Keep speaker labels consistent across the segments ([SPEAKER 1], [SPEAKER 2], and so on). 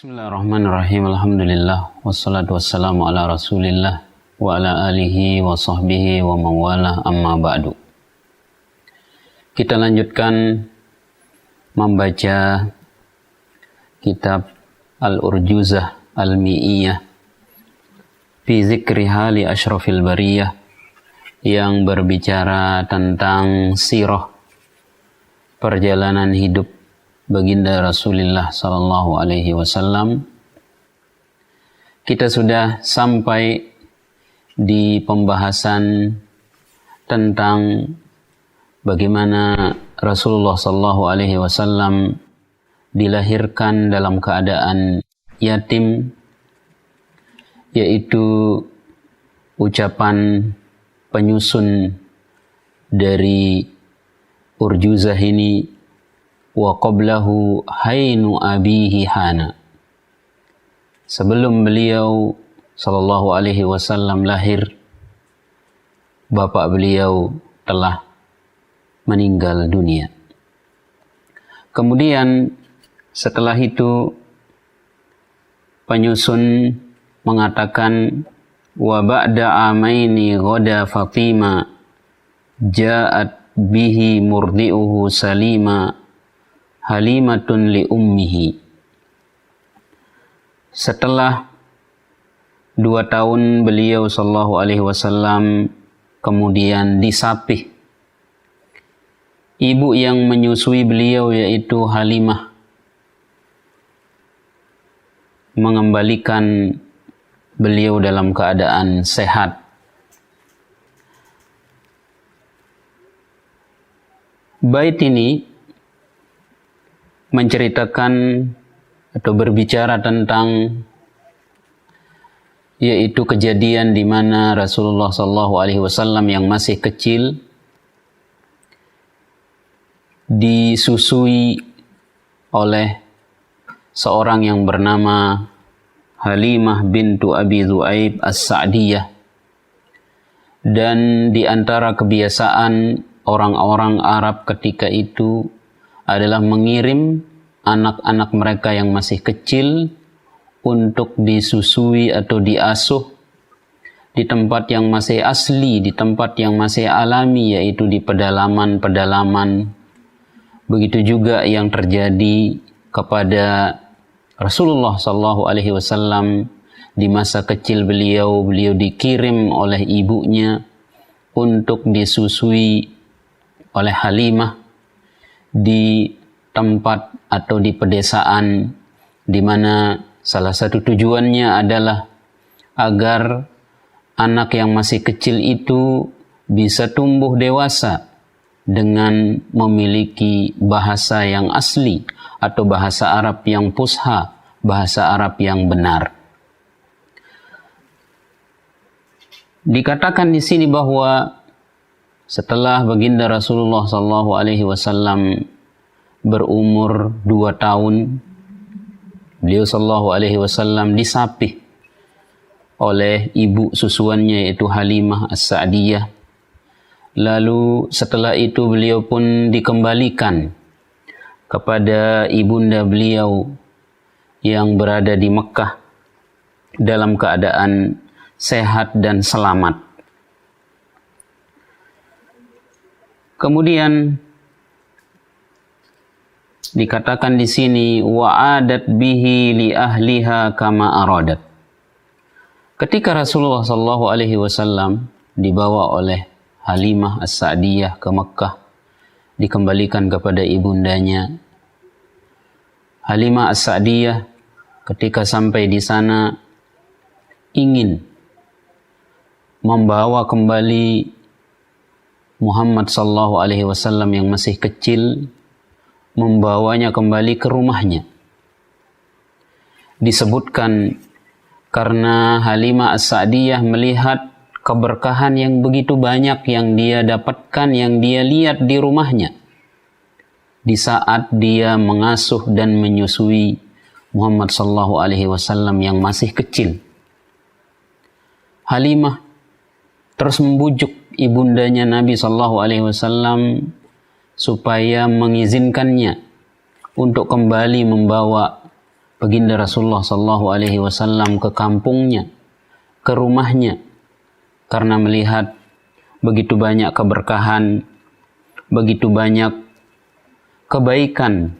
[SPEAKER 1] Bismillahirrahmanirrahim. Alhamdulillah wassalatu wassalamu ala Rasulillah wa ala alihi wa sahbihi wa mawalah, amma ba'du. Kita lanjutkan membaca kitab Al-Urjuzah Al-Mi'iyah fi zikri hali asyrafil bariyah, yang berbicara tentang sirah perjalanan hidup baginda Rasulullah sallallahu alaihi wasallam. Kita sudah sampai di pembahasan tentang bagaimana Rasulullah sallallahu alaihi wasallam dilahirkan dalam keadaan yatim, yaitu ucapan penyusun dari Urjuzah ini, wa qablahu hainu abihi hana. Sebelum beliau sallallahu alaihi wasallam lahir, bapak beliau telah meninggal dunia. Kemudian setelah itu penyusun mengatakan, wa ba'da amaini ghada Fatima ja'at bihi murdi'uhu salima halimatun li ummihi. Setelah 2 tahun beliau sallallahu alaihi wasallam kemudian disapih ibu yang menyusui beliau, yaitu Halimah, mengembalikan beliau dalam keadaan sehat. Bait ini menceritakan atau berbicara tentang yaitu kejadian di mana Rasulullah SAW yang masih kecil disusui oleh seorang yang bernama Halimah bintu Abi Dhu'aib As-Sa'diyah, dan di antara kebiasaan orang-orang Arab ketika itu adalah mengirim anak-anak mereka yang masih kecil untuk disusui atau diasuh di tempat yang masih asli, di tempat yang masih alami, yaitu di pedalaman-pedalaman. Begitu juga yang terjadi kepada Rasulullah SAW di masa kecil beliau dikirim oleh ibunya untuk disusui oleh Halimah di tempat atau di pedesaan, di mana salah satu tujuannya adalah agar anak yang masih kecil itu bisa tumbuh dewasa dengan memiliki bahasa yang asli atau bahasa Arab yang fusha, bahasa Arab yang benar. Dikatakan di sini bahwa setelah baginda Rasulullah SAW berumur 2 tahun, beliau SAW disapih oleh ibu susuannya, yaitu Halimah As-Sa'diyah. Lalu setelah itu beliau pun dikembalikan kepada ibunda beliau yang berada di Mekah dalam keadaan sehat dan selamat. Kemudian dikatakan di sini, wa'adat bihi li ahliha kama aradat. Ketika Rasulullah SAW dibawa oleh Halimah As-Sa'diyah ke Mekah, dikembalikan kepada ibundanya, Halimah As-Sa'diyah ketika sampai di sana ingin membawa kembali Muhammad SAW yang masih kecil, membawanya kembali ke rumahnya. Disebutkan karena Halimah As-Sa'diyah melihat keberkahan yang begitu banyak yang dia dapatkan, yang dia lihat di rumahnya di saat dia mengasuh dan menyusui Muhammad SAW yang masih kecil. Halimah terus membujuk ibundanya Nabi SAW supaya mengizinkannya untuk kembali membawa baginda Rasulullah sallallahu alaihi wasallam ke kampungnya, ke rumahnya, karena melihat begitu banyak keberkahan, begitu banyak kebaikan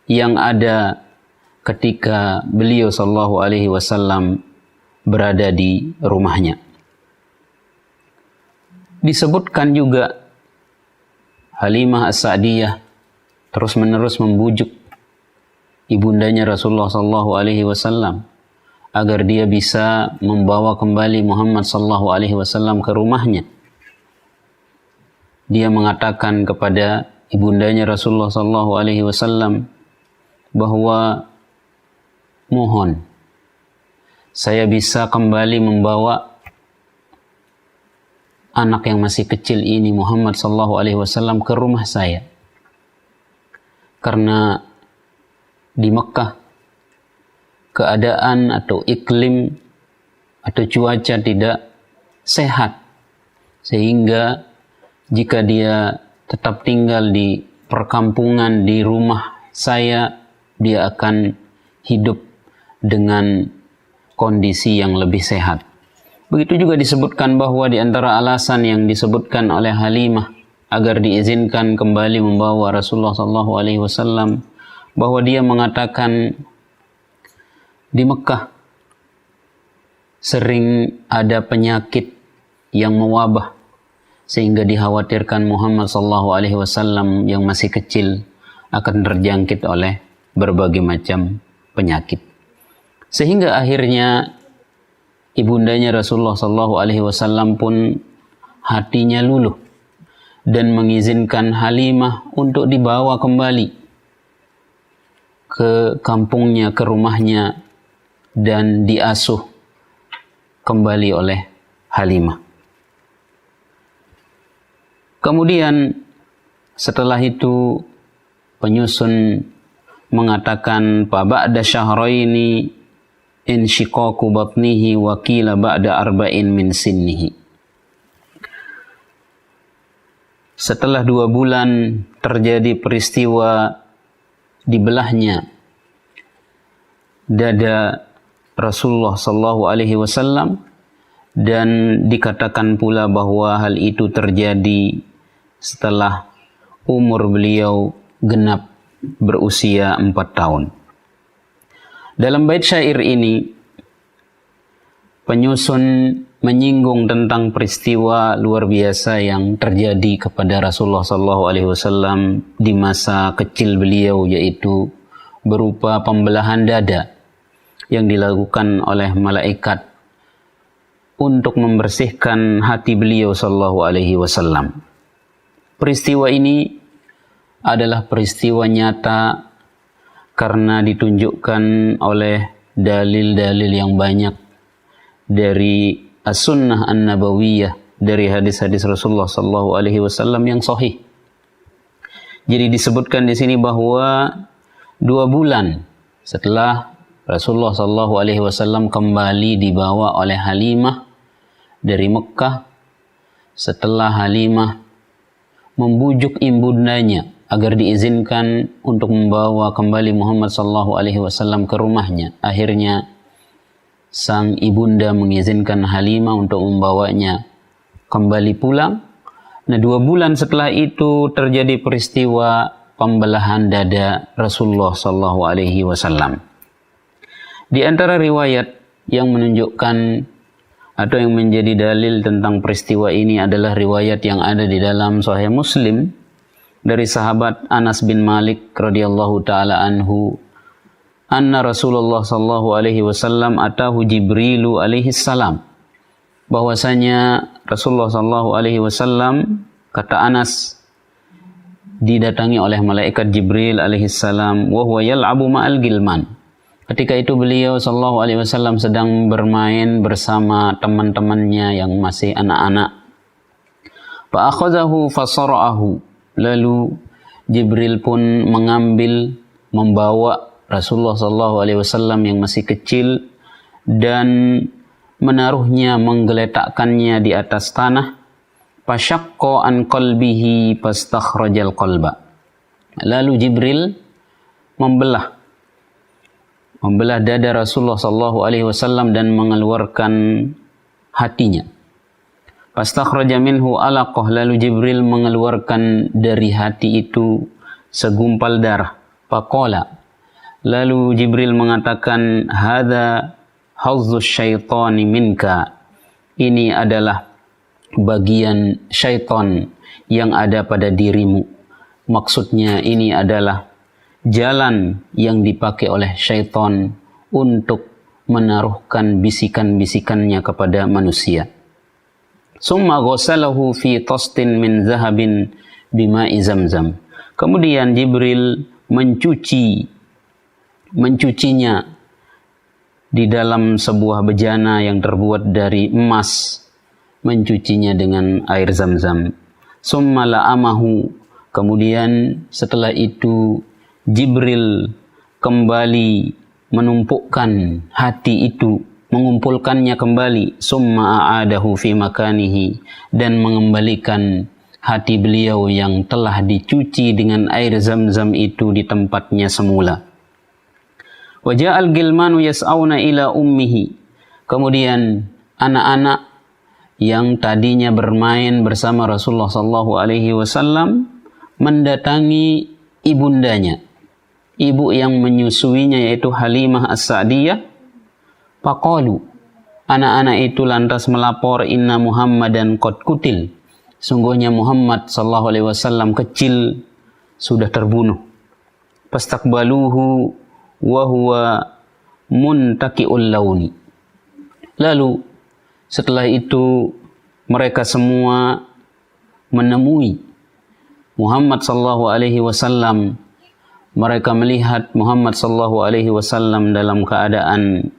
[SPEAKER 1] yang ada ketika beliau sallallahu alaihi wasallam berada di rumahnya. Disebutkan juga Halimah As-Sa'diyah terus-menerus membujuk ibundanya Rasulullah sallallahu alaihi wasallam agar dia bisa membawa kembali Muhammad sallallahu alaihi wasallam ke rumahnya. Dia mengatakan kepada ibundanya Rasulullah sallallahu alaihi wasallam bahwa mohon saya bisa kembali membawa anak yang masih kecil ini Muhammad sallallahu alaihi wasallam ke rumah saya. Karena di Mekah keadaan atau iklim atau cuaca tidak sehat, sehingga jika dia tetap tinggal di perkampungan di rumah saya, dia akan hidup dengan kondisi yang lebih sehat. Begitu juga disebutkan bahwa di antara alasan yang disebutkan oleh Halimah agar diizinkan kembali membawa Rasulullah SAW, bahwa dia mengatakan di Mekah sering ada penyakit yang mewabah, sehingga dikhawatirkan Muhammad SAW yang masih kecil akan terjangkit oleh berbagai macam penyakit. Sehingga akhirnya ibundanya Rasulullah SAW pun hatinya luluh dan mengizinkan Halimah untuk dibawa kembali ke kampungnya, ke rumahnya, dan diasuh kembali oleh Halimah. Kemudian setelah itu penyusun mengatakan ba'da syahraini insyiqaqu batnihi wa qila ba'da arba'in min sinnihi. Setelah 2 bulan terjadi peristiwa dibelahnya dada Rasulullah sallallahu alaihi wasallam, dan dikatakan pula bahwa hal itu terjadi setelah umur beliau genap berusia 4 tahun. Dalam bait syair ini penyusun menyinggung tentang peristiwa luar biasa yang terjadi kepada Rasulullah sallallahu alaihi wasallam di masa kecil beliau, yaitu berupa pembelahan dada yang dilakukan oleh malaikat untuk membersihkan hati beliau sallallahu alaihi wasallam. Peristiwa ini adalah peristiwa nyata karena ditunjukkan oleh dalil-dalil yang banyak dari as-sunnah an-nabawiyah, dari hadis-hadis Rasulullah sallallahu alaihi wasallam yang sahih. Jadi disebutkan di sini bahwa 2 bulan setelah Rasulullah sallallahu alaihi wasallam kembali dibawa oleh Halimah dari Mekah, setelah Halimah membujuk ibundanya agar diizinkan untuk membawa kembali Muhammad sallallahu alaihi wasallam ke rumahnya, akhirnya sang ibunda mengizinkan Halimah untuk membawanya kembali pulang. Nah, 2 bulan setelah itu terjadi peristiwa pembelahan dada Rasulullah sallallahu alaihi wasallam. Di antara riwayat yang menunjukkan atau yang menjadi dalil tentang peristiwa ini adalah riwayat yang ada di dalam Sahih Muslim dari sahabat Anas bin Malik radhiyallahu taala anhu, anna Rasulullah sallallahu alaihi wasallam atahu Jibrilu alaihi salam, bahwasanya Rasulullah sallallahu alaihi wasallam, kata Anas, didatangi oleh malaikat Jibril alaihi salam, wa huwa yal'abu ma'al gilman. Ketika itu beliau sallallahu alaihi wasallam sedang bermain bersama teman-temannya yang masih anak-anak. Fa akhadhahu fasara'ahu. Lalu Jibril pun membawa Rasulullah sallallahu alaihi wasallam yang masih kecil dan menaruhnya, menggeletakkannya di atas tanah. Fasyaqqa an qalbihi fastakhrajal qalba. Lalu Jibril membelah membelah dada Rasulullah sallallahu alaihi wasallam dan mengeluarkan hatinya. Fastakhraja minhu alaqah, lalu Jibril mengeluarkan dari hati itu segumpal darah. Faqala, lalu Jibril mengatakan, hadza hazzus syaitani minka, ini adalah bagian syaitan yang ada pada dirimu. Maksudnya ini adalah jalan yang dipakai oleh syaitan untuk menaruhkan bisikan-bisikannya kepada manusia. Summa ghasalahu fi tastin min zahabin bima'i zamzam. Kemudian Jibril mencucinya di dalam sebuah bejana yang terbuat dari emas, mencucinya dengan air Zamzam. Summa la'amahu, kemudian setelah itu Jibril kembali menumpukkan hati itu, mengumpulkannya kembali. Summa a'adahu fi makanihi, dan mengembalikan hati beliau yang telah dicuci dengan air Zamzam itu di tempatnya semula. Waja'al gilmanu yas'auna ila ummihi, kemudian anak-anak yang tadinya bermain bersama Rasulullah sallallahu alaihi wasallam mendatangi ibundanya, ibu yang menyusuinya yaitu Halimah As-Sa'diyah. Faqalu, anak-anak itu lantas melapor, inna Muhammadan qad kutil, sungguhnya Muhammad sallallahu alaihi wasallam kecil sudah terbunuh. Fastaqbaluhu wa huwa muntaqi'ul launi. Lalu setelah itu mereka semua menemui Muhammad sallallahu alaihi wasallam. Mereka melihat Muhammad sallallahu alaihi wasallam dalam keadaan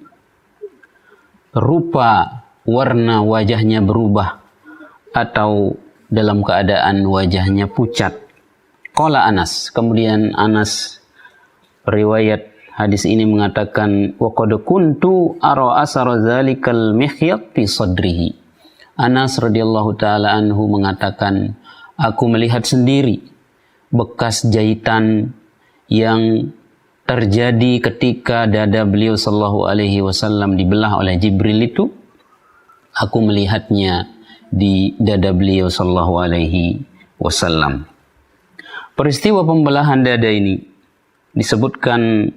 [SPEAKER 1] rupa warna wajahnya berubah atau dalam keadaan wajahnya pucat. Qala Anas, kemudian Anas riwayat hadis ini mengatakan, wa qad kuntu ara asara zalikal mikhyat fi sadrihi. Anas radhiyallahu taala anhu mengatakan, aku melihat sendiri bekas jahitan yang terjadi ketika dada beliau sallallahu alaihi wasallam dibelah oleh Jibril itu. Aku melihatnya di dada beliau sallallahu alaihi wasallam. Peristiwa pembelahan dada ini disebutkan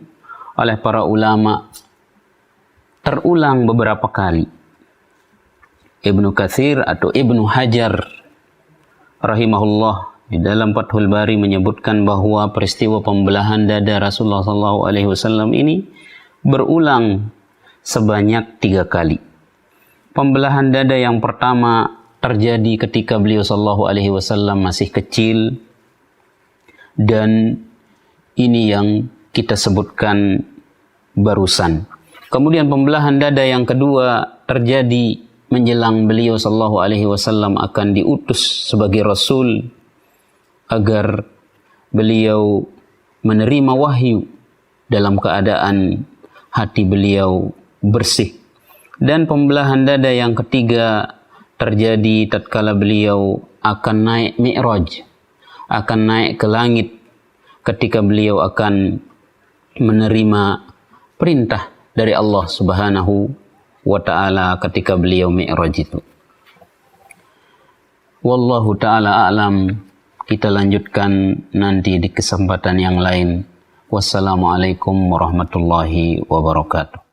[SPEAKER 1] oleh para ulama terulang beberapa kali. Ibnu Katsir atau Ibnu Hajar rahimahullah di dalam Fathul Bari menyebutkan bahwa peristiwa pembelahan dada Rasulullah SAW ini berulang sebanyak 3 kali. Pembelahan dada yang pertama terjadi ketika beliau SAW masih kecil, dan ini yang kita sebutkan barusan. Kemudian pembelahan dada yang kedua terjadi menjelang beliau SAW akan diutus sebagai Rasul, agar beliau menerima wahyu dalam keadaan hati beliau bersih. Dan pembelahan dada yang ketiga terjadi tatkala beliau akan naik Mi'raj, akan naik ke langit, ketika beliau akan menerima perintah dari Allah Subhanahu wa ta'ala ketika beliau Mi'raj itu. Wallahu ta'ala a'lam. Kita lanjutkan nanti di kesempatan yang lain. Wassalamualaikum warahmatullahi wabarakatuh.